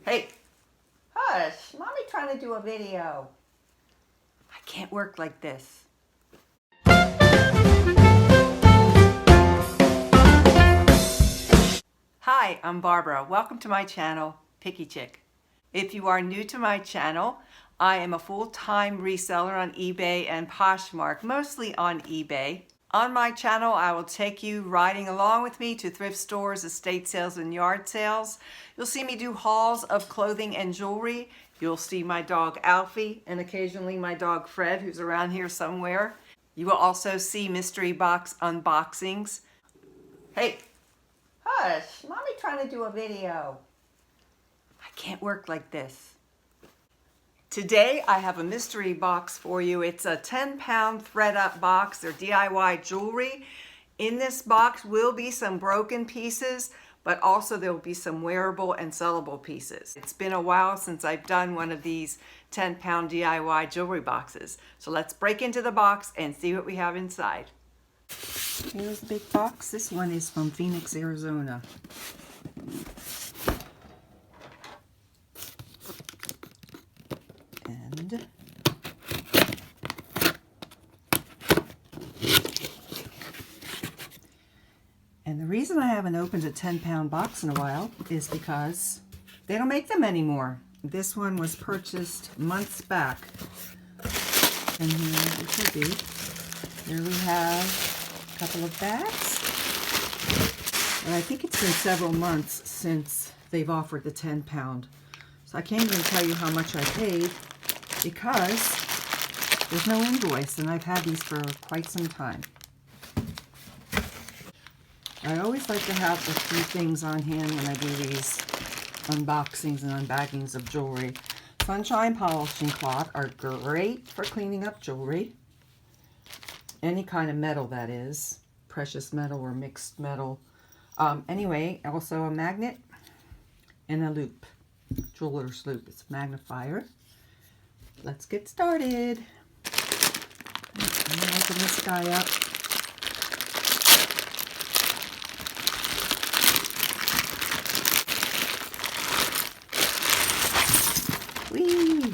Hey, hush, mommy trying to do a video. I can't work like this. Hi, I'm Barbara. Welcome to my channel, Picky Chick. If you are new to my channel, I am a full-time reseller on eBay and Poshmark, mostly on eBay. On my channel, I will take you riding along with me to thrift stores, estate sales, and yard sales. You'll see me do hauls of clothing and jewelry. You'll see my dog Alfie and occasionally my dog Fred, who's around here somewhere. You will also see mystery box unboxings. Hey, hush, mommy trying to do a video. I can't work like this. Today I have a mystery box for you. It's a 10-pound ThredUP box. They're DIY jewelry. In this box will be some broken pieces, but also there will be some wearable and sellable pieces. It's been a while since I've done one of these 10-pound DIY jewelry boxes. So let's break into the box and see what we have inside. Here's the big box. This one is from Phoenix, Arizona. And the reason I haven't opened a 10-pound box in a while is because they don't make them anymore. This one was purchased months back. And here it should be. Here we have a couple of bags. And I think it's been several months since they've offered the 10-pound. So I can't even tell you how much I paid because there's no invoice, and I've had these for quite some time. I always like to have a few things on hand when I do these unboxings and unbaggings of jewelry. Sunshine polishing cloth are great for cleaning up jewelry. Any kind of metal, that is. Precious metal or mixed metal. Anyway, also a magnet and a loop. Jeweler's loop. It's a magnifier. Let's get started. I'm going to open this guy up. Whee!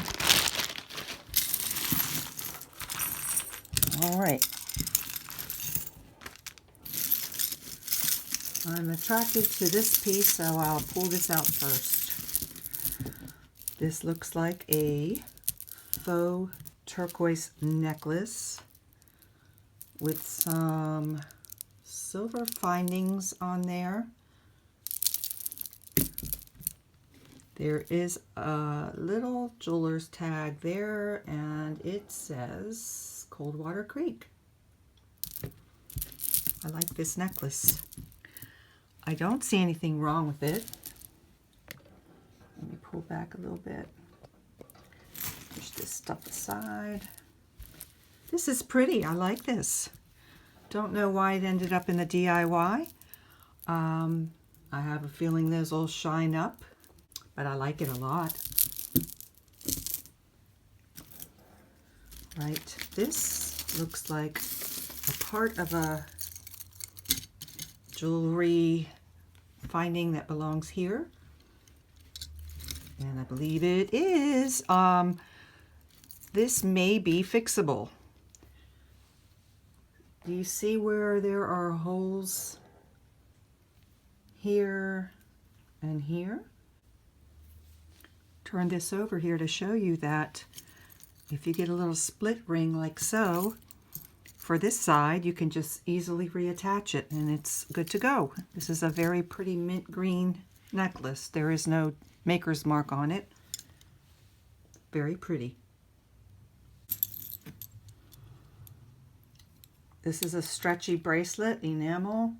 All right. I'm attracted to this piece, so I'll pull this out first. This looks like a faux turquoise necklace with some silver findings on there. There is a little jeweler's tag there, and it says Coldwater Creek. I like this necklace. I don't see anything wrong with it. Let me pull back a little bit. Push this stuff aside. This is pretty. I like this. Don't know why it ended up in the DIY. I have a feeling those will shine up, but I like it a lot. Right, this looks like a part of a jewelry finding that belongs here. And I believe it is. This may be fixable. Do you see where there are holes here and here? Turn this over here to show you that if you get a little split ring like so, for this side, you can just easily reattach it and it's good to go. This is a very pretty mint green necklace. There is no maker's mark on it. Very pretty. This is a stretchy bracelet, enamel,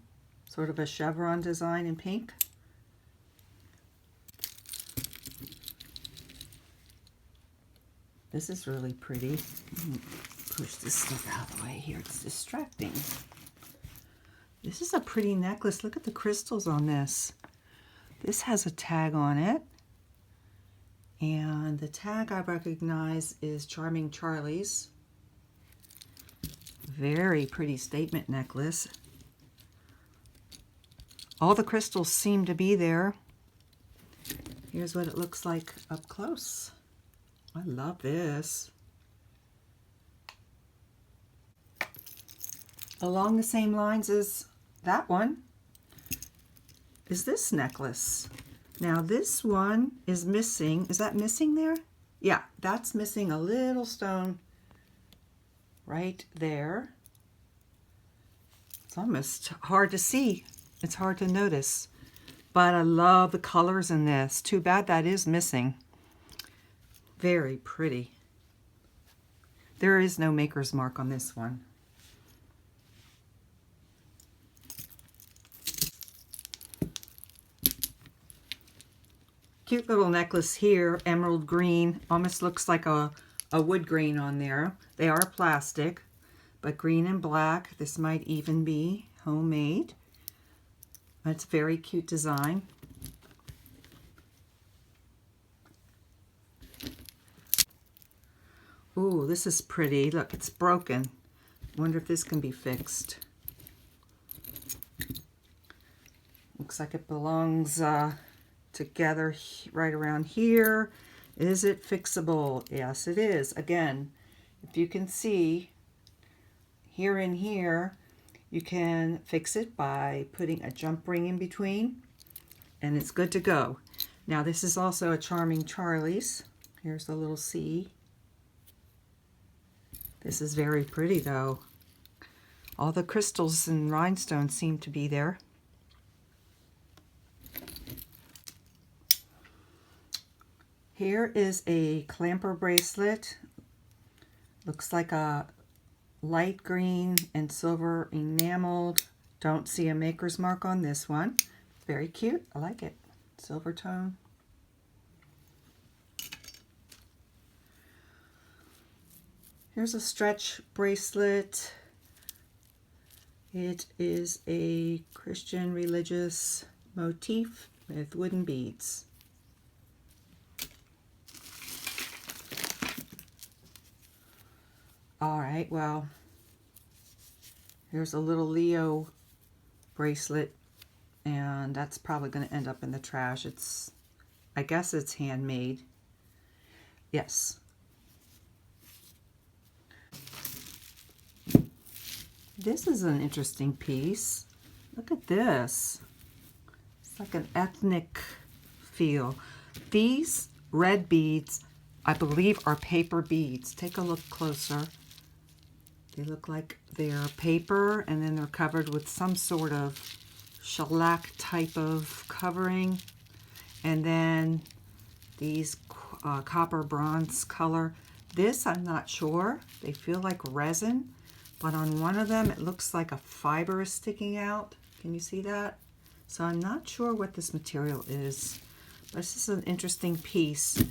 sort of a chevron design in pink. This is really pretty. Push this stuff out of the way here. It's distracting. This is a pretty necklace. Look at the crystals on this. This has a tag on it. And the tag I recognize is Charming Charlie's. Very pretty statement necklace. All the crystals seem to be there. Here's what it looks like up close. I love this. Along the same lines as that one is this necklace. Now this one is missing. Is that missing there? Yeah, that's missing a little stone right there. It's almost hard to see. It's hard to notice. But I love the colors in this. Too bad that is missing. Very pretty. There is no maker's mark on this one. Cute little necklace here, emerald green. Almost looks like a wood grain on there. They are plastic, but green and black. This might even be homemade. It's a very cute design. Ooh, this is pretty. Look, it's broken. Wonder if this can be fixed. Looks like it belongs together right around here. Is it fixable? Yes, it is. Again, if you can see here and here, you can fix it by putting a jump ring in between, and it's good to go. Now this is also a Charming Charlie's. Here's the little C. This is very pretty though. All the crystals and rhinestones seem to be there. Here is a clamper bracelet. Looks like a light green and silver enameled. Don't see a maker's mark on this one. Very cute. I like it. Silver tone. Here's a stretch bracelet. It is a Christian religious motif with wooden beads. All right, well, here's a little Leo bracelet, and that's probably going to end up in the trash. I guess it's handmade. Yes. This is an interesting piece. Look at this. It's like an ethnic feel. These red beads, I believe, are paper beads. Take a look closer. They look like they're paper, and then they're covered with some sort of shellac type of covering. And then these copper bronze color. This, I'm not sure. They feel like resin, but on one of them it looks like a fiber is sticking out. Can you see that? So I'm not sure what this material is. But this is an interesting piece,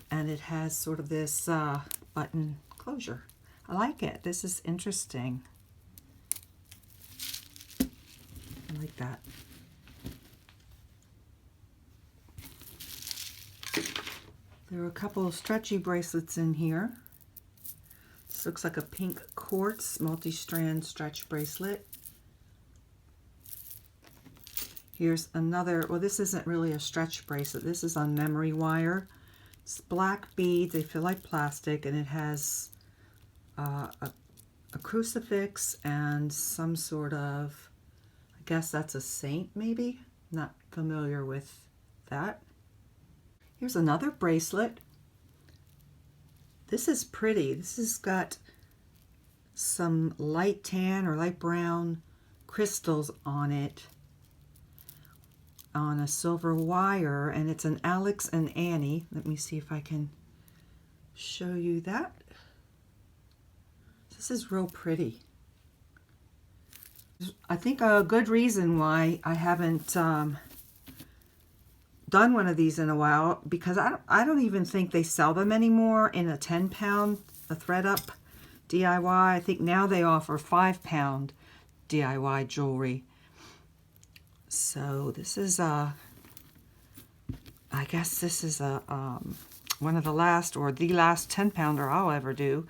and it has sort of this button closure. I like it. This is interesting. I like that. There are a couple of stretchy bracelets in here. This looks like a pink quartz multi-strand stretch bracelet. Here's another, well, this isn't really a stretch bracelet. This is on memory wire. It's black beads. They feel like plastic, and it has a crucifix and some sort of, I guess that's a saint maybe? Not familiar with that. Here's another bracelet. This is pretty. This has got some light tan or light brown crystals on it on a silver wire, and it's an Alex and Annie. Let me see if I can show you that. This is real pretty. I think a good reason why I haven't done one of these in a while, because I don't even think they sell them anymore in a 10-pound ThredUP DIY. I think now they offer 5-pound DIY jewelry. So this is I guess this is one of the last, or the last 10-pounder I'll ever do.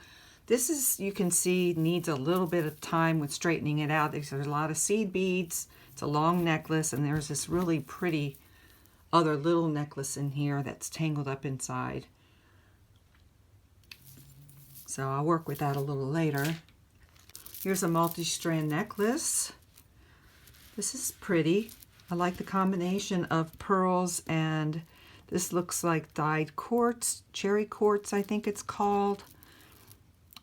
This is, you can see, needs a little bit of time with straightening it out. There's a lot of seed beads. It's a long necklace, and there's this really pretty other little necklace in here that's tangled up inside. So I'll work with that a little later. Here's a multi-strand necklace. This is pretty. I like the combination of pearls, and this looks like dyed quartz, cherry quartz I think it's called.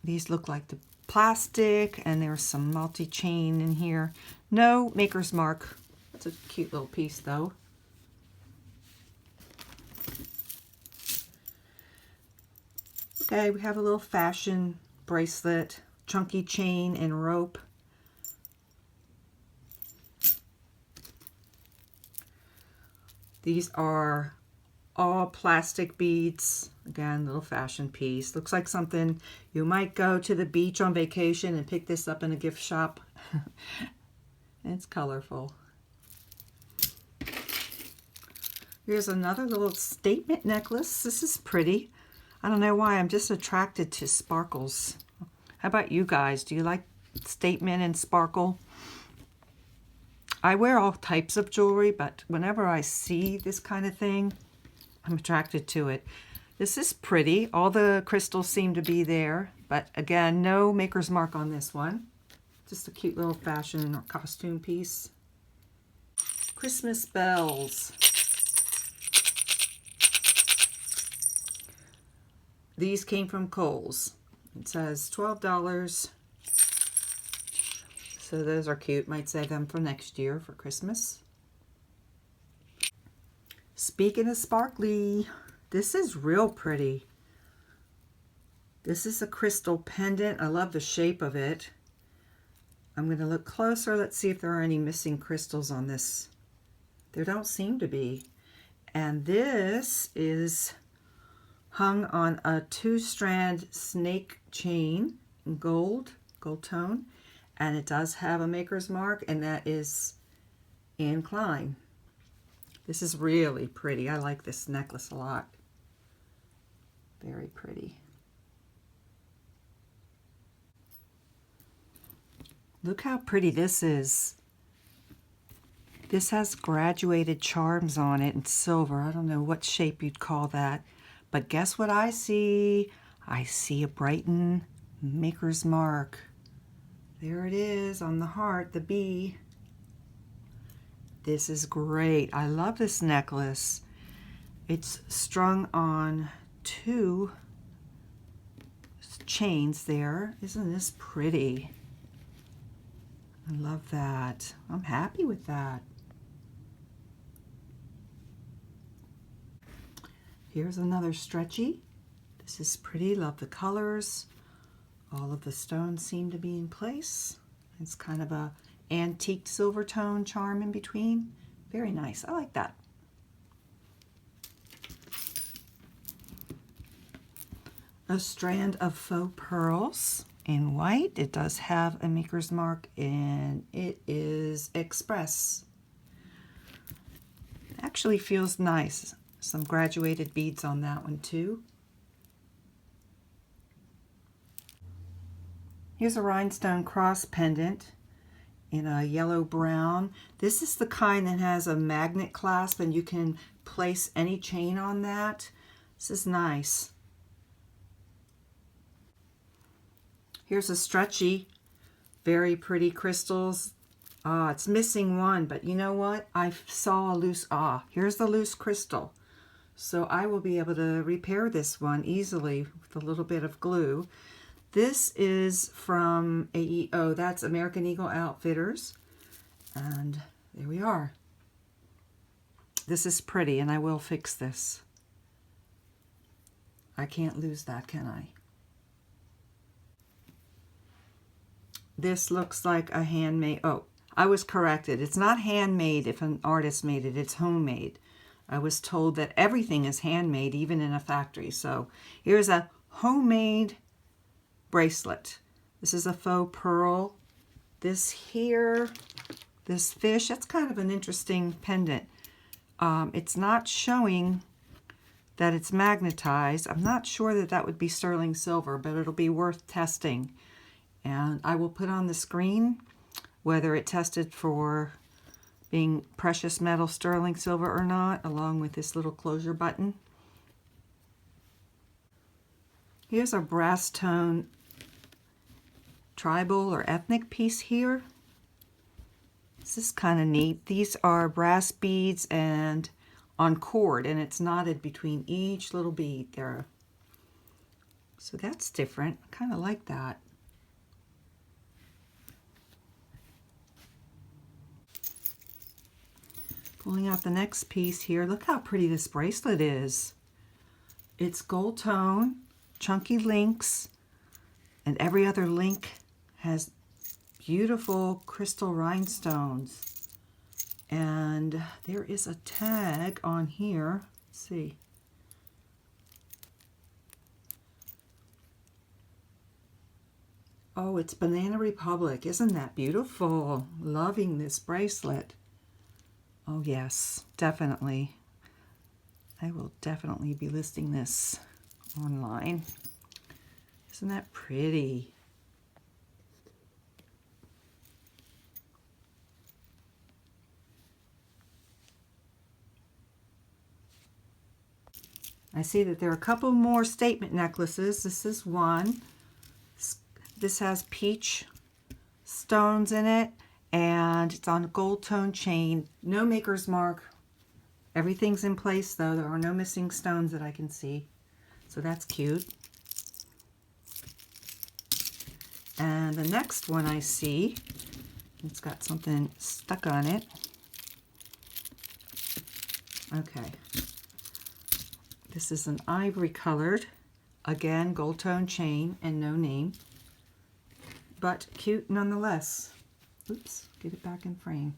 These look like the plastic, and there's some multi-chain in here. No maker's mark. That's a cute little piece though. Okay, we have a little fashion bracelet, chunky chain and rope. These are all plastic beads. Again, little fashion piece. Looks like something you might go to the beach on vacation and pick this up in a gift shop. It's colorful. Here's another little statement necklace. This is pretty. I don't know why, I'm just attracted to sparkles. How about you guys? Do you like statement and sparkle? I wear all types of jewelry, but whenever I see this kind of thing, I'm attracted to it. This is pretty. All the crystals seem to be there, but again, no maker's mark on this one. Just a cute little fashion or costume piece. Christmas bells. These came from Kohl's. It says $12. So those are cute. Might save them for next year for Christmas. Speaking of sparkly, this is real pretty. This is a crystal pendant. I love the shape of it. I'm going to look closer. Let's see if there are any missing crystals on this. There don't seem to be. And this is hung on a 2-strand snake chain in gold tone. And it does have a maker's mark, and that is Anne Klein. This is really pretty. I like this necklace a lot. Very pretty. Look how pretty this is. This has graduated charms on it in silver. I don't know what shape you'd call that. But guess what I see? I see a Brighton maker's mark. There it is on the heart, the bee. This is great. I love this necklace. It's strung on 2 chains there. Isn't this pretty? I love that. I'm happy with that. Here's another stretchy. This is pretty. Love the colors. All of the stones seem to be in place. It's kind of a antique silver tone charm in between. Very nice. I like that. A strand of faux pearls in white. It does have a maker's mark, and it is Express. Actually feels nice. Some graduated beads on that one too. Here's a rhinestone cross pendant in a yellow brown. This is the kind that has a magnet clasp, and you can place any chain on that. This is nice. Here's a stretchy, very pretty crystals. It's missing one, but you know what? I saw a loose, here's the loose crystal. So I will be able to repair this one easily with a little bit of glue. This is from AEO, that's American Eagle Outfitters. And there we are. This is pretty, and I will fix this. I can't lose that, can I? This looks like a handmade, I was corrected. It's not handmade if an artist made it, it's homemade. I was told that everything is handmade, even in a factory. So here's a homemade bracelet. This is a faux pearl. This here, this fish, that's kind of an interesting pendant. It's not showing that it's magnetized. I'm not sure that that would be sterling silver, but it'll be worth testing. And I will put on the screen whether it tested for being precious metal, sterling silver or not, along with this little closure button. Here's a brass tone tribal or ethnic piece here. This is kind of neat. These are brass beads and on cord, and it's knotted between each little bead there. So that's different. I kind of like that. Pulling out the next piece here. Look how pretty this bracelet is. It's gold tone, chunky links, and every other link has beautiful crystal rhinestones. And there is a tag on here. Let's see. Oh, it's Banana Republic. Isn't that beautiful? Loving this bracelet. Oh yes, definitely. I will definitely be listing this online. Isn't that pretty? I see that there are a couple more statement necklaces. This is one. This has peach stones in it, and it's on a gold tone chain. No maker's mark. Everything's in place though. There are no missing stones that I can see. So that's cute. And the next one I see, it's got something stuck on it. Okay. This is an ivory colored, again, gold tone chain and no name, but cute nonetheless. Oops, get it back in frame.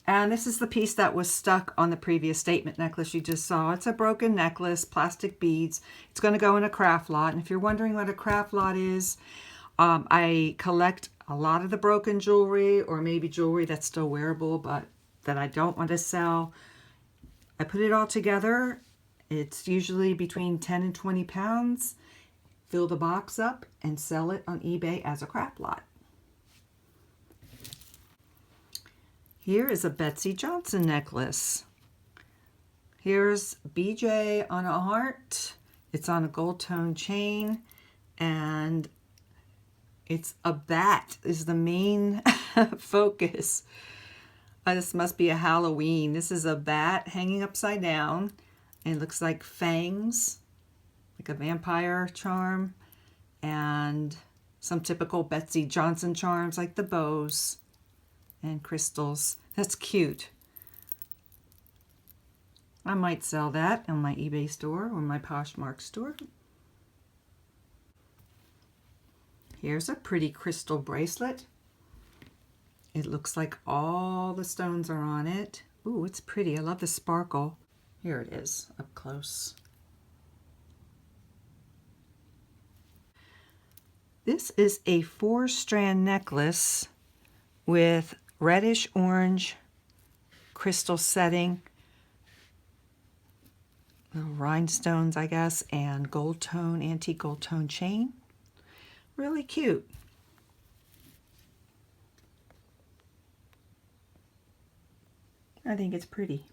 And this is the piece that was stuck on the previous statement necklace you just saw. It's a broken necklace, plastic beads. It's going to go in a craft lot. And if you're wondering what a craft lot is, I collect a lot of the broken jewelry, or maybe jewelry that's still wearable but that I don't want to sell. I put it all together. It's usually between 10 and 20 pounds. Fill the box up and sell it on eBay as a craft lot. Here is a Betsey Johnson necklace. Here's BJ on a heart. It's on a gold tone chain, and it's a bat is the main focus. This must be a Halloween. This is a bat hanging upside down, and it looks like fangs, like a vampire charm, and some typical Betsey Johnson charms like the bows and crystals. That's cute. I might sell that on my eBay store or my Poshmark store. Here's a pretty crystal bracelet. It looks like all the stones are on it. Ooh, it's pretty. I love the sparkle. Here it is up close. This is a 4-strand necklace with reddish orange crystal setting, little rhinestones, I guess, and gold tone, antique gold tone chain. Really cute. I think it's pretty.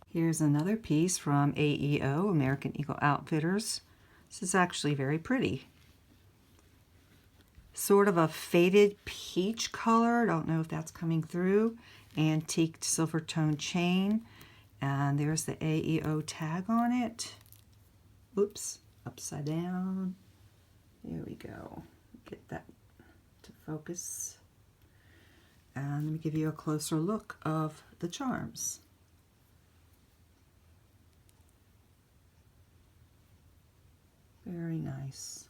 Here's another piece from AEO, American Eagle Outfitters. This is actually very pretty. Sort of a faded peach color. I don't know if that's coming through. Antiqued silver tone chain. And there's the AEO tag on it. Oops, upside down. There we go. Get that to focus. And let me give you a closer look of the charms. Very nice.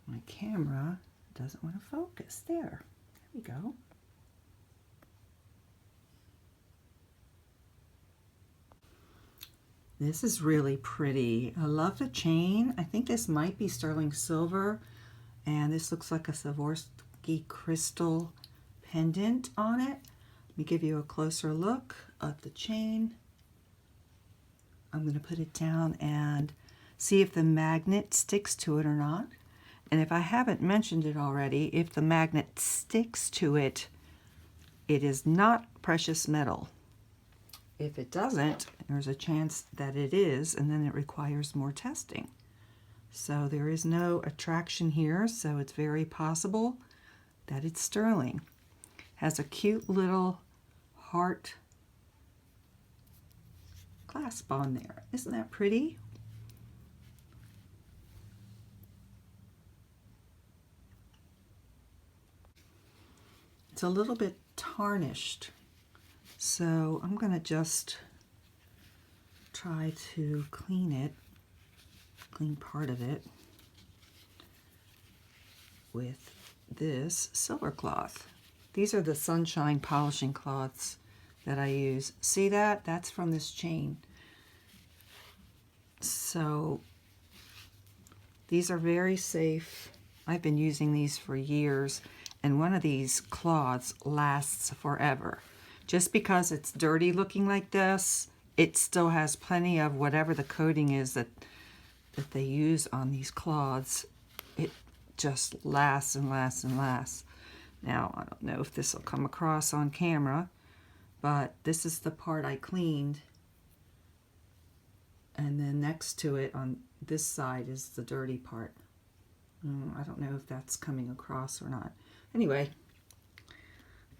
My camera doesn't want to focus. There we go. This is really pretty. I love the chain. I think this might be sterling silver, and this looks like a Swarovski crystal pendant on it. Let me give you a closer look of the chain. I'm going to put it down and see if the magnet sticks to it or not. And if I haven't mentioned it already, if the magnet sticks to it, it is not precious metal. If it doesn't, there's a chance that it is, and then it requires more testing. So there is no attraction here, so it's very possible that it's sterling. Has a cute little heart clasp on there. Isn't that pretty? It's a little bit tarnished, so I'm going to just try to clean part of it with this silver cloth. These are the sunshine polishing cloths that I use. See that? That's from this chain. So these are very safe. I've been using these for years, and one of these cloths lasts forever. Just because it's dirty looking like this, it still has plenty of whatever the coating is that they use on these cloths. It just lasts and lasts and lasts. Now, I don't know if this will come across on camera, but this is the part I cleaned. And then next to it on this side is the dirty part. I don't know if that's coming across or not. Anyway,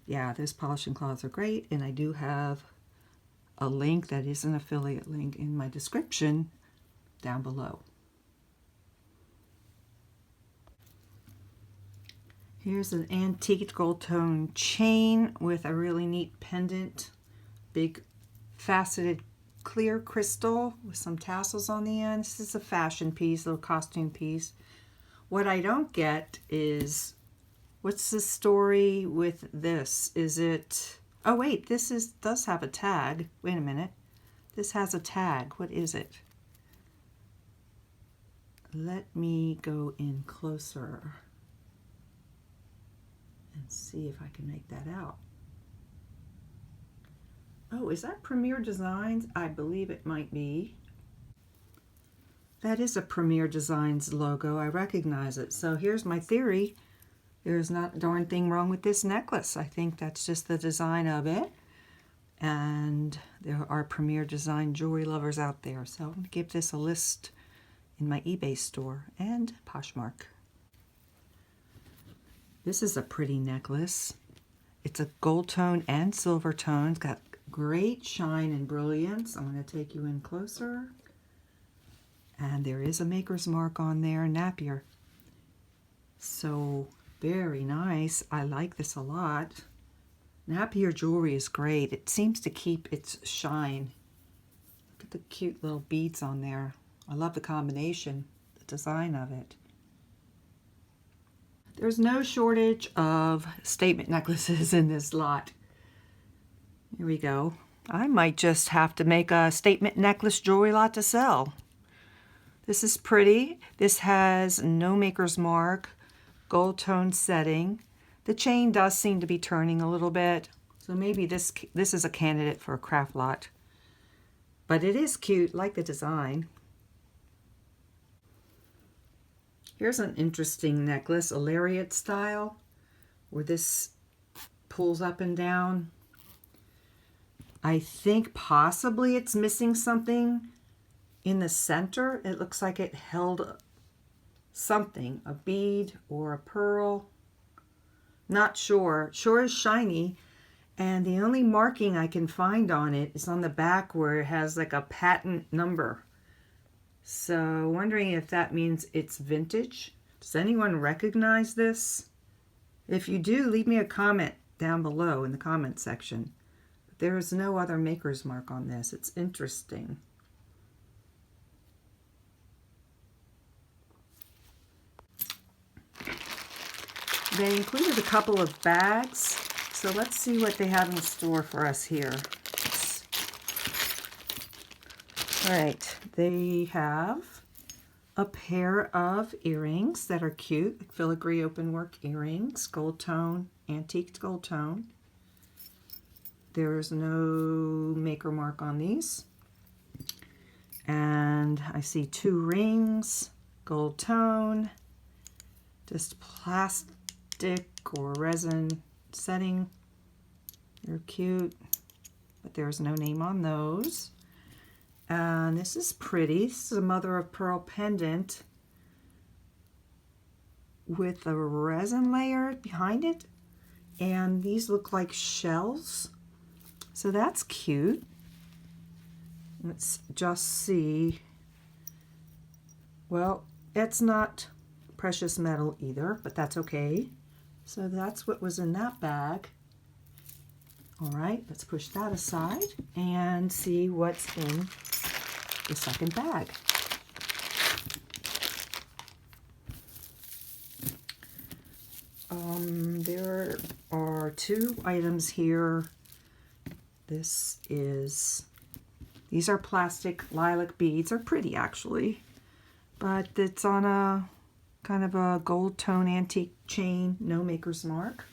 yeah, those polishing cloths are great, and I do have a link that is an affiliate link in my description down below. Here's an antique gold tone chain with a really neat pendant, big faceted clear crystal with some tassels on the end. This is a fashion piece, little costume piece. What I don't get is, what's the story with this? Is it, oh wait, does have a tag. Wait a minute. This has a tag. What is it? Let me go in closer and see if I can make that out. Oh, is that Premier Designs? I believe it might be. That is a Premier Designs logo. I recognize it. So here's my theory. There's not a darn thing wrong with this necklace. I think that's just the design of it. And there are Premier Design jewelry lovers out there. So I'm going to give this a list in my eBay store and Poshmark. This is a pretty necklace. It's a gold tone and silver tone. It's got great shine and brilliance. I'm going to take you in closer. And there is a maker's mark on there, Napier. So very nice. I like this a lot. Napier jewelry is great. It seems to keep its shine. Look at the cute little beads on there. I love the combination, the design of it. There's no shortage of statement necklaces in this lot. Here we go. I might just have to make a statement necklace jewelry lot to sell. This is pretty. This has no maker's mark, gold tone setting. The chain does seem to be turning a little bit, so maybe this is a candidate for a craft lot. But it is cute, like the design. Here's an interesting necklace, a lariat style, where this pulls up and down. I think possibly it's missing something in the center. It looks like it held something, a bead or a pearl. Not sure. Sure is shiny. And the only marking I can find on it is on the back where it has like a patent number. So wondering if that means it's vintage. Does anyone recognize this? If you do, leave me a comment down below in the comment section. There is no other maker's mark on this. It's interesting. They included a couple of bags, so let's see what they have in store for us here. All right, they have a pair of earrings that are cute, filigree openwork earrings, gold tone, antique gold tone. There's no maker mark on these. And I see 2 rings, gold tone, just plastic or resin setting. They're cute, but there's no name on those. And this is pretty. This is a mother of pearl pendant with a resin layer behind it. And these look like shells. So that's cute. Let's just see. Well, it's not precious metal either, but that's okay. So that's what was in that bag. All right, let's push that aside and see what's in the second bag. There are 2 items here. These are plastic lilac beads. They're pretty actually, but it's on a kind of a gold tone antique chain, no maker's mark.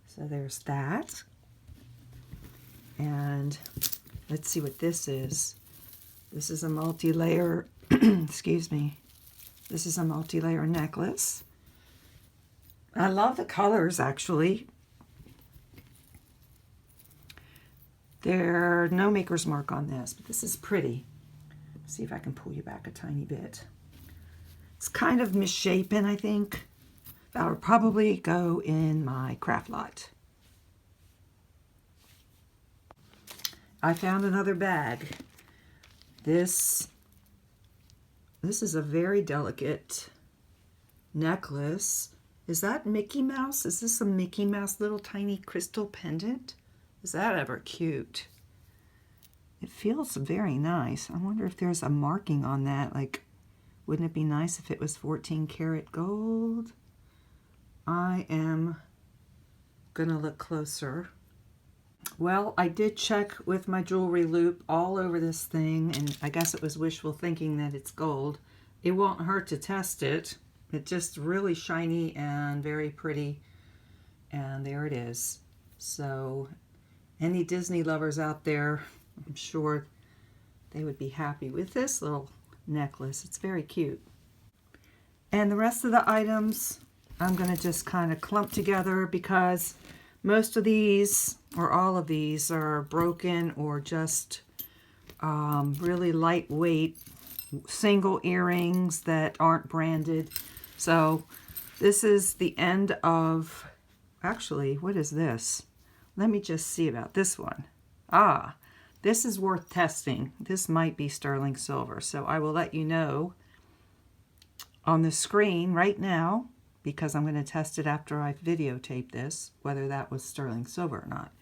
So there's that. And let's see what this is. This is a multi-layer, excuse me. This is a multi-layer necklace. I love the colors actually. There's no maker's mark on this, but this is pretty. Let's see if I can pull you back a tiny bit. It's kind of misshapen, I think. That would probably go in my craft lot. I found another bag. This is a very delicate necklace. Is that Mickey Mouse? Is this a Mickey Mouse little tiny crystal pendant? Is that ever cute? It feels very nice. I wonder if there's a marking on that. Like, wouldn't it be nice if it was 14 karat gold? I am gonna look closer. Well, I did check with my jewelry loop all over this thing, and I guess it was wishful thinking that it's gold. It won't hurt to test it. It's just really shiny and very pretty, and there it is. So any Disney lovers out there, I'm sure they would be happy with this little necklace. It's very cute. And the rest of the items I'm going to just kind of clump together because most of these or all of these are broken or just really lightweight single earrings that aren't branded. So this is the end of, actually, what is this? Let me just see about this one. Ah, this is worth testing. This might be sterling silver. So I will let you know on the screen right now, because I'm going to test it after I videotape this, whether that was sterling silver or not.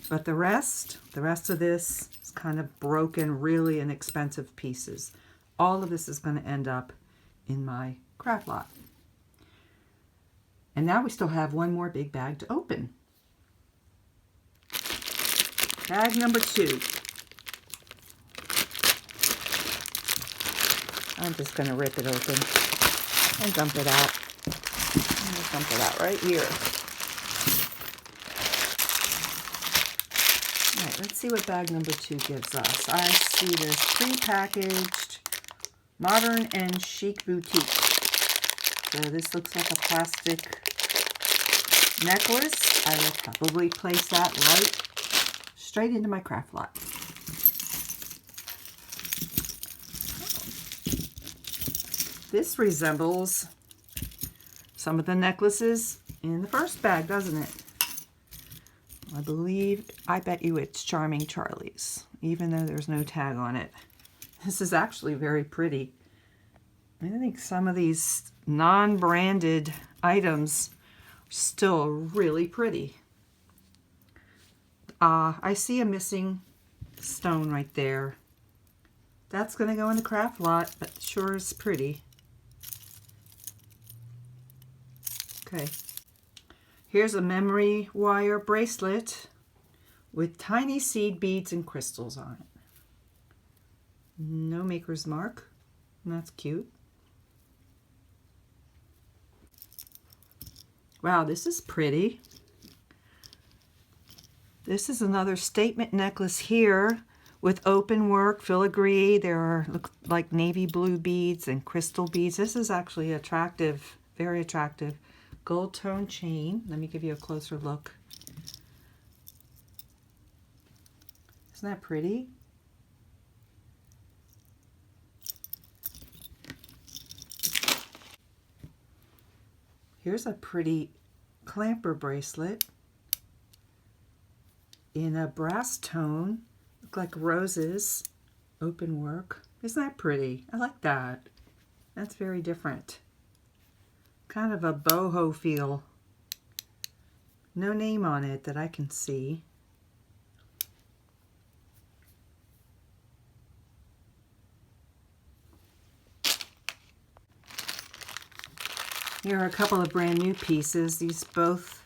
But the rest of this is kind of broken, really inexpensive pieces. All of this is going to end up in my craft lot. And now we still have one more big bag to open. Bag number 2. I'm just going to rip it open and dump it out. I'm going to dump it out right here. All right, let's see what bag number 2 gives us. I see this prepackaged modern and chic boutique. So this looks like a plastic necklace. I will probably place that right straight into my craft lot. This resembles some of the necklaces in the first bag, doesn't it? I bet you it's Charming Charlie's, even though there's no tag on it. This is actually very pretty. I think some of these non-branded items are still really pretty. I see a missing stone right there. That's going to go in the craft lot, but sure is pretty. Okay. Here's a memory wire bracelet with tiny seed beads and crystals on it. No maker's mark. That's cute. Wow, this is pretty. This is another statement necklace here with open work, filigree. There are look like navy blue beads and crystal beads. This is actually attractive, very attractive. Gold tone chain. Let me give you a closer look. Isn't that pretty? Here's a pretty clamper bracelet in a brass tone. Look like roses, open work. Isn't that pretty? I like that. That's very different. Kind of a boho feel. No name on it that I can see. Here are a couple of brand new pieces. These both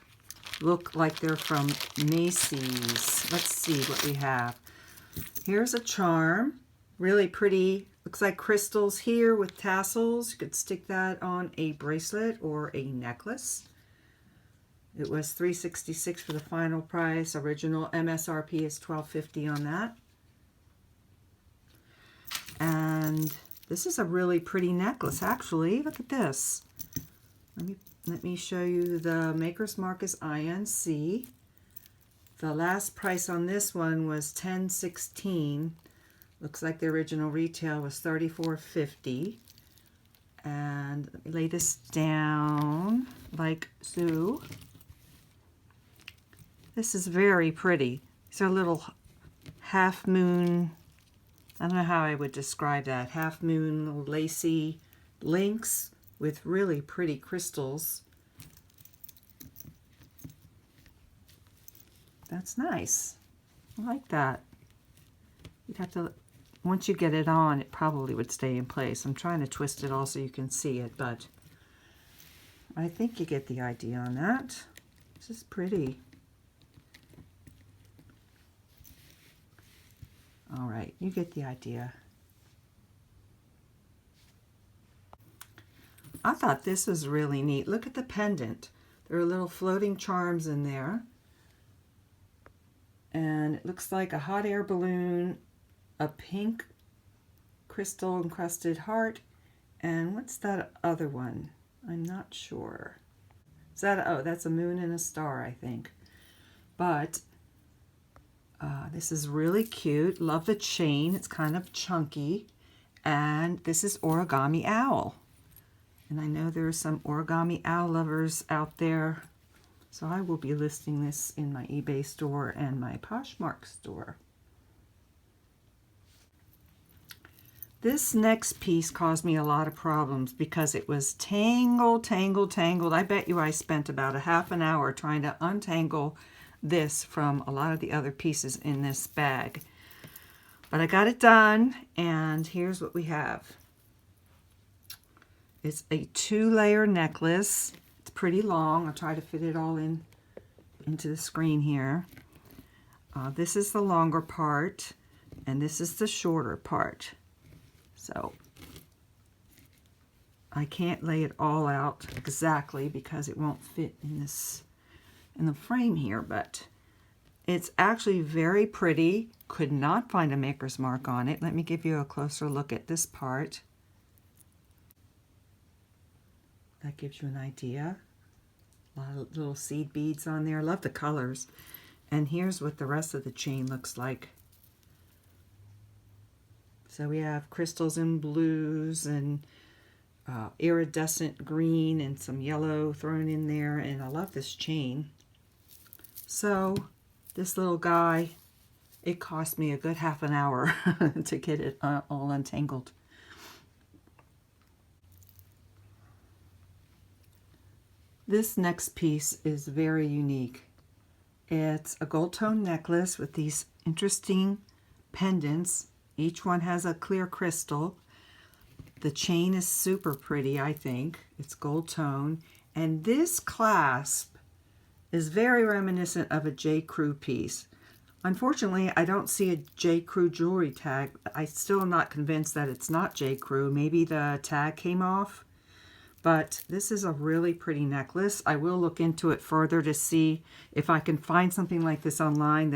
look like they're from Macy's. Let's see what we have. Here's a charm, really pretty. Looks like crystals here with tassels. You could stick that on a bracelet or a necklace. It was $366 for the final price. Original MSRP is $12.50 on that. And this is a really pretty necklace, actually. Look at this. Let me show you. The maker's mark is INC. The last price on this one was $10.16. Looks like the original retail was $34.50. And let me lay this down like so. This is very pretty. These are little half moon, I don't know how I would describe that, half moon little lacy links with really pretty crystals. That's nice. I like that. You'd have to, once you get it on, it probably would stay in place. I'm trying to twist it all so you can see it, but I think you get the idea on that. This is pretty. All right, you get the idea. I thought this was really neat. Look at the pendant. There are little floating charms in there. And it looks like a hot air balloon, a pink crystal encrusted heart, and what's that other one? I'm not sure. Is that, oh, that's a moon and a star, I think. But this is really cute. Love the chain. It's kind of chunky. And this is Origami Owl. And I know there are some Origami Owl lovers out there. So I will be listing this in my eBay store and my Poshmark store. This next piece caused me a lot of problems because it was tangled. I bet you I spent about a half an hour trying to untangle this from a lot of the other pieces in this bag. But I got it done, and here's what we have. It's a 2-layer necklace. It's pretty long. I'll try to fit it all into the screen here. This is the longer part, and this is the shorter part. So I can't lay it all out exactly because it won't fit in the frame here, but it's actually very pretty. Could not find a maker's mark on it. Let me give you a closer look at this part. That gives you an idea. A lot of little seed beads on there. I love the colors. And here's what the rest of the chain looks like. So we have crystals in blues and iridescent green and some yellow thrown in there. And I love this chain. So this little guy, it cost me a good half an hour to get it all untangled. This next piece is very unique. It's a gold tone necklace with these interesting pendants. Each one has a clear crystal. The chain is super pretty, I think. It's gold tone. And this clasp is very reminiscent of a J. Crew piece. Unfortunately, I don't see a J. Crew jewelry tag. I still am not convinced that it's not J. Crew. Maybe the tag came off. But this is a really pretty necklace. I will look into it further to see if I can find something like this online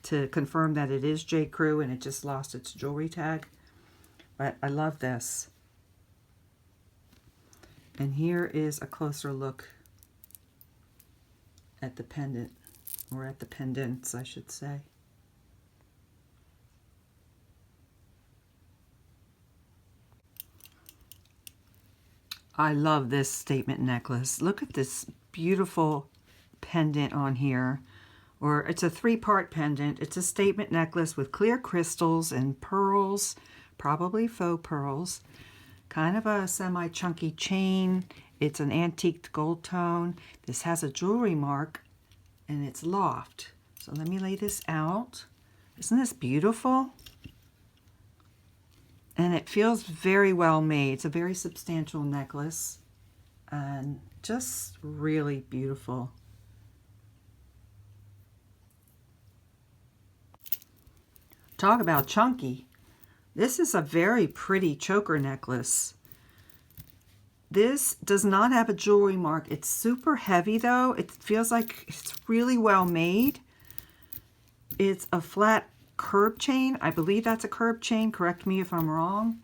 to confirm that it is J. Crew and it just lost its jewelry tag. But I love this. And here is a closer look at the pendant, or at the pendants, I should say. I love this statement necklace. Look at this beautiful pendant on here. Or it's a 3-part pendant. It's a statement necklace with clear crystals and pearls, probably faux pearls. Kind of a semi-chunky chain. It's an antiqued gold tone. This has a jewelry mark and it's loft. So let me lay this out. Isn't this beautiful? And it feels very well made. It's a very substantial necklace and just really beautiful. Talk about chunky. This is a very pretty choker necklace. This does not have a jewelry mark. It's super heavy though. It feels like it's really well made. It's a flat curb chain. I believe that's a curb chain. Correct me if I'm wrong.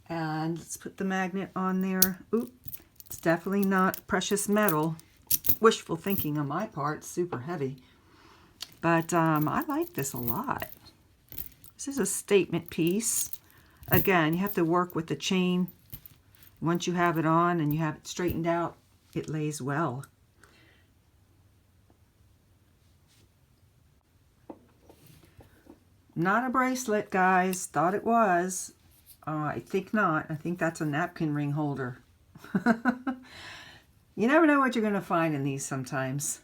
And let's put the magnet on there. Oop, it's definitely not precious metal. Wishful thinking on my part. Super heavy. But I like this a lot. This is a statement piece. Again, you have to work with the chain. Once you have it on and you have it straightened out, it lays well. Not a bracelet, guys. Thought it was. I think not. I think that's a napkin ring holder. You never know what you're going to find in these sometimes.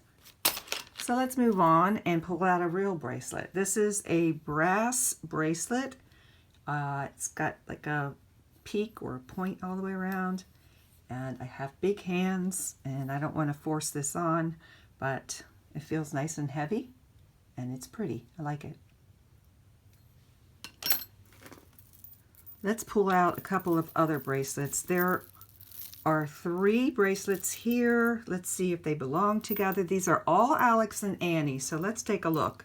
So let's move on and pull out a real bracelet. This is a brass bracelet. It's got like a peak or a point all the way around. And I have big hands and I don't want to force this on, but it feels nice and heavy and it's pretty. I like it. Let's pull out a couple of other bracelets. There are 3 bracelets here. Let's see if they belong together. These are all Alex and Annie, so let's take a look.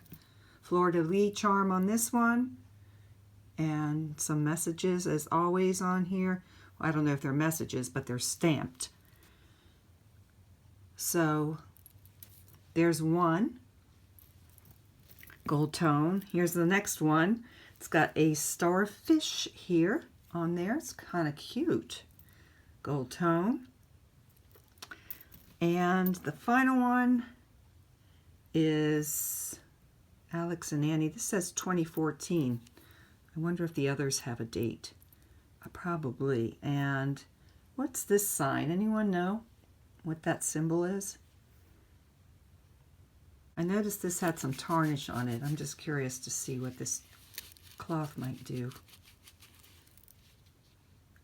Fleur-de-lis charm on this one, and some messages as always on here. Well, I don't know if they're messages, but they're stamped. So there's one. Gold tone. Here's the next one. It's got a starfish here on there. It's kind of cute. Gold tone. And the final one is Alex and Annie. This says 2014. I wonder if the others have a date. Probably. And what's this sign? Anyone know what that symbol is? I noticed this had some tarnish on it. I'm just curious to see what this cloth might do.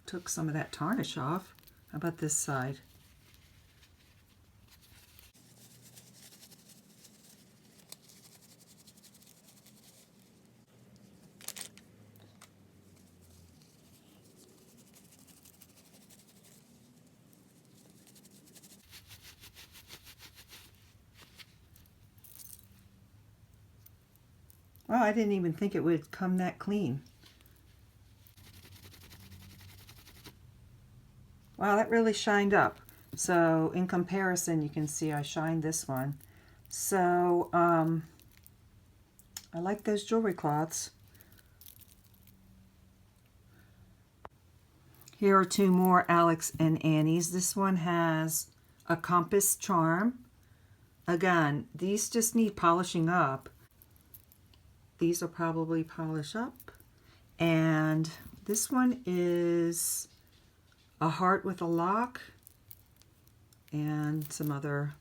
Took some of that tarnish off. How about this side? Oh, I didn't even think it would come that clean. Wow, that really shined up. So in comparison, you can see I shined this one. So I like those jewelry cloths. Here are 2 more Alex and Annie's. This one has a compass charm. Again, these just need polishing up. These will probably polish up. And this one is a heart with a lock and some other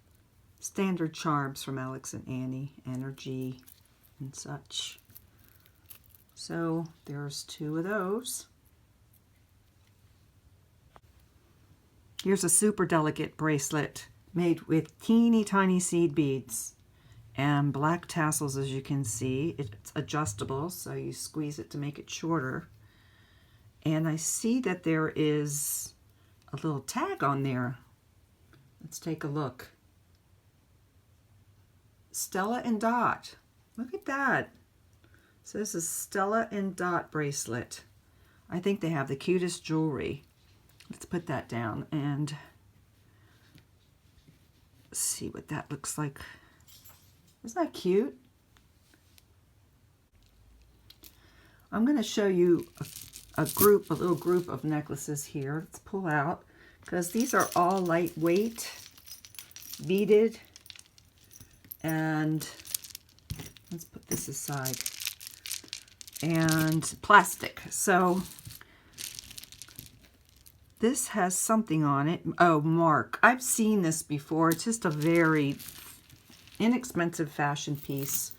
standard charms from Alex and Annie, energy and such. So there's 2 of those. Here's a super delicate bracelet made with teeny tiny seed beads and black tassels. As you can see, it's adjustable, so you squeeze it to make it shorter. And I see that there is a little tag on there. Let's take a look. Stella and Dot. Look at that. So this is Stella and Dot bracelet. I think they have the cutest jewelry. Let's put that down and see what that looks like. Isn't that cute? I'm going to show you a little group of necklaces here. Let's pull out, because these are all lightweight, beaded, and let's put this aside, and plastic. So this has something on it. Oh, Mark. I've seen this before. It's just a very inexpensive fashion piece,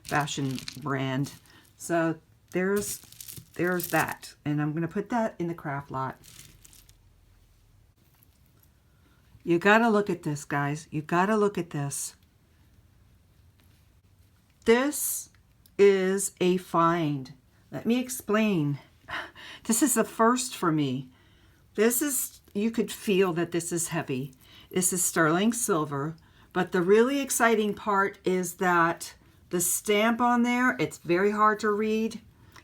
fashion brand. So there's that, and I'm going to put that in the craft lot. You got to look at this, guys. You got to look at this. This is a find. Let me explain. This is the first for me. This is, you could feel that this is heavy. This is sterling silver, but the really exciting part is that the stamp on there, it's very hard to read.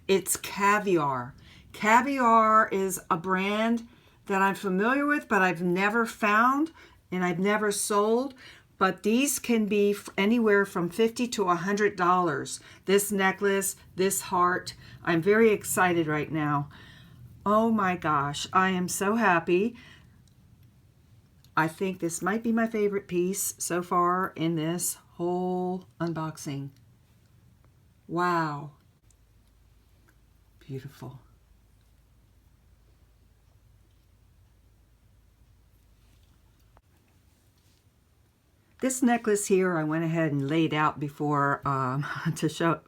It's Caviar. Caviar is a brand that I'm familiar with, but I've never found and I've never sold. But these can be anywhere from $50 to $100. This necklace, this heart. I'm very excited right now. Oh my gosh, I am so happy. I think this might be my favorite piece so far in this whole unboxing. Wow. Beautiful. This necklace here, I went ahead and laid out before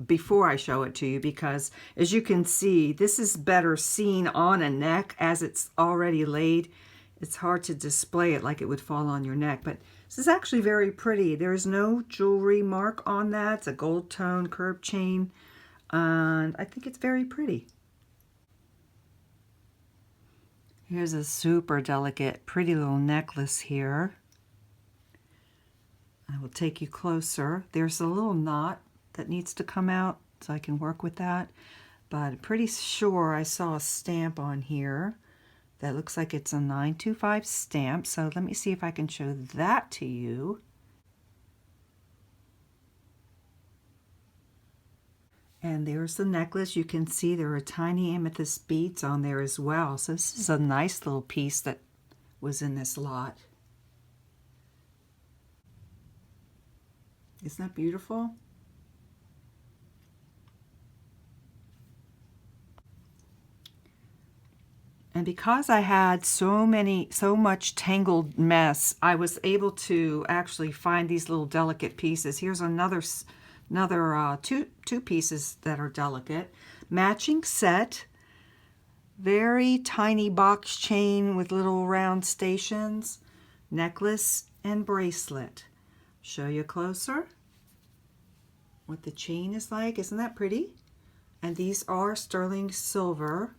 before I show it to you, because as you can see, this is better seen on a neck as it's already laid. It's hard to display it like it would fall on your neck, but this is actually very pretty. There's no jewelry mark on that. It's a gold tone curved chain, and I think it's very pretty. Here's a super delicate, pretty little necklace here. I will take you closer. There's a little knot that needs to come out, so I can work with that. But I'm pretty sure I saw a stamp on here that looks like it's a 925 stamp. So let me see if I can show that to you. And there's the necklace. You can see there are tiny amethyst beads on there as well. So this is a nice little piece that was in this lot. Isn't that beautiful? And because I had so much tangled mess, I was able to actually find these little delicate pieces. Here's another two pieces that are delicate. Matching set. Very tiny box chain with little round stations. Necklace and bracelet. Show you closer what the chain is like. Isn't that pretty? And these are sterling silver,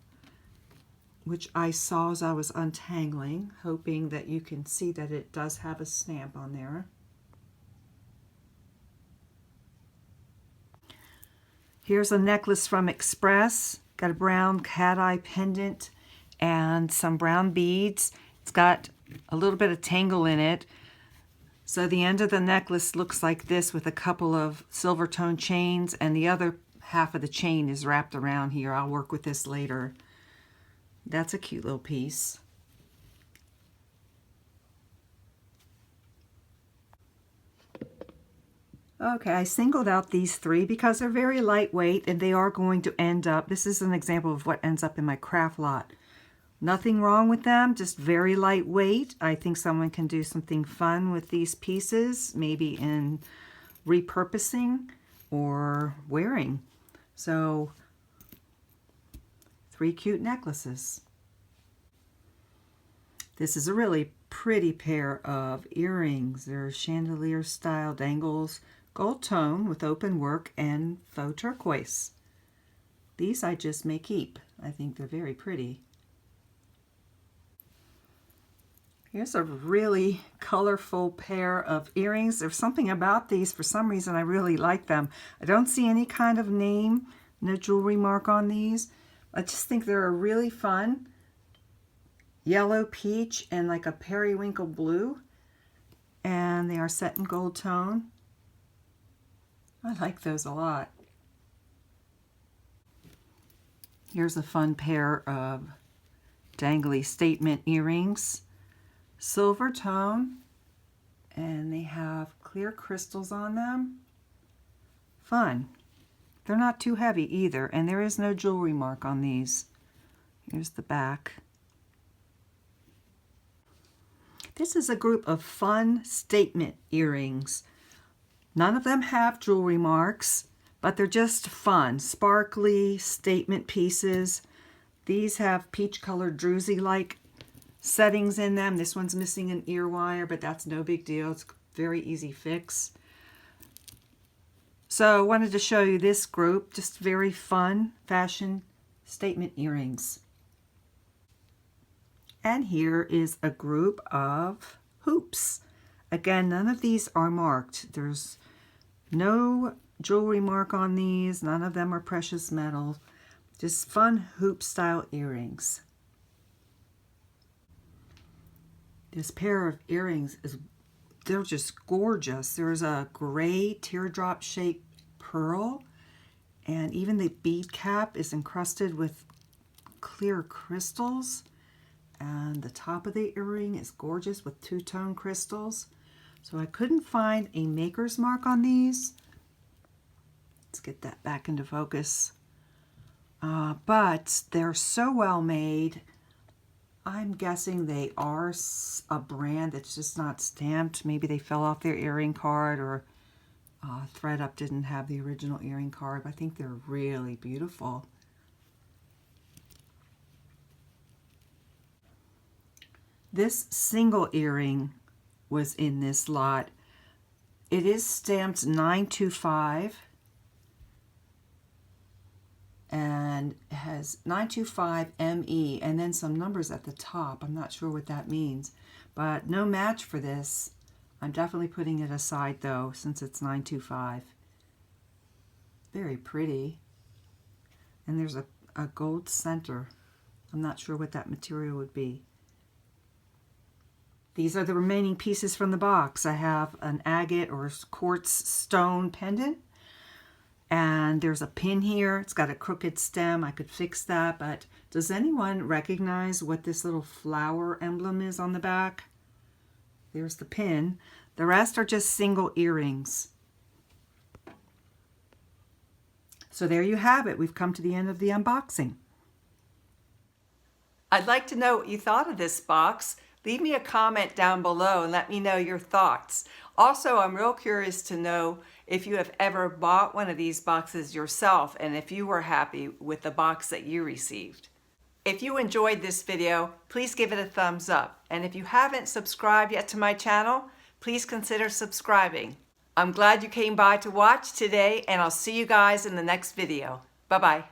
which I saw as I was untangling, hoping that you can see that it does have a stamp on there. Here's a necklace from Express. Got a brown cat eye pendant and some brown beads. It's got a little bit of tangle in it. So the end of the necklace looks like this with a couple of silver tone chains, and the other half of the chain is wrapped around here. I'll work with this later. That's a cute little piece. Okay, I singled out these three because they're very lightweight and they are going to end up, this is an example of what ends up in my craft lot. Nothing wrong with them, just very lightweight. I think someone can do something fun with these pieces, maybe in repurposing or wearing. So, 3 cute necklaces. This is a really pretty pair of earrings. They're chandelier style dangles, gold tone with open work and faux turquoise. These I just may keep. I think they're very pretty. Here's a really colorful pair of earrings. There's something about these, for some reason I really like them. I don't see any kind of name, no jewelry mark on these. I just think they're a really fun yellow peach and like a periwinkle blue. And they are set in gold tone. I like those a lot. Here's a fun pair of dangly statement earrings. Silver tone, and they have clear crystals on them. Fun. They're not too heavy either, and there is no jewelry mark on these. Here's the back. This is a group of fun statement earrings. None of them have jewelry marks, but they're just fun, sparkly statement pieces. These have peach-colored druzy-like settings in them. This one's missing an ear wire, but that's no big deal. It's a very easy fix. So I wanted to show you this group, just very fun fashion statement earrings. And here is a group of hoops. Again, none of these are marked. There's no jewelry mark on these. None of them are precious metal. Just fun hoop style earrings. This pair of earrings they're just gorgeous. There's a gray teardrop shaped pearl, and even the bead cap is encrusted with clear crystals. And the top of the earring is gorgeous with two-tone crystals. So I couldn't find a maker's mark on these. Let's get that back into focus. But they're so well made. I'm guessing they are a brand that's just not stamped. Maybe they fell off their earring card, or ThredUP didn't have the original earring card. But I think they're really beautiful. This single earring was in this lot. It is stamped 925. And it has 925 ME and then some numbers at the top. I'm not sure what that means, but no match for this. I'm definitely putting it aside though, since it's 925. Very pretty. And there's a gold center. I'm not sure what that material would be. These are the remaining pieces from the box. I have an agate or quartz stone pendant. And there's a pin here. It's got a crooked stem. I could fix that, but does anyone recognize what this little flower emblem is on the back? There's the pin. The rest are just single earrings. So there you have it. We've come to the end of the unboxing. I'd like to know what you thought of this box. Leave me a comment down below and let me know your thoughts. Also, I'm real curious to know if you have ever bought one of these boxes yourself and if you were happy with the box that you received. If you enjoyed this video, please give it a thumbs up. And if you haven't subscribed yet to my channel, please consider subscribing. I'm glad you came by to watch today, and I'll see you guys in the next video. Bye-bye.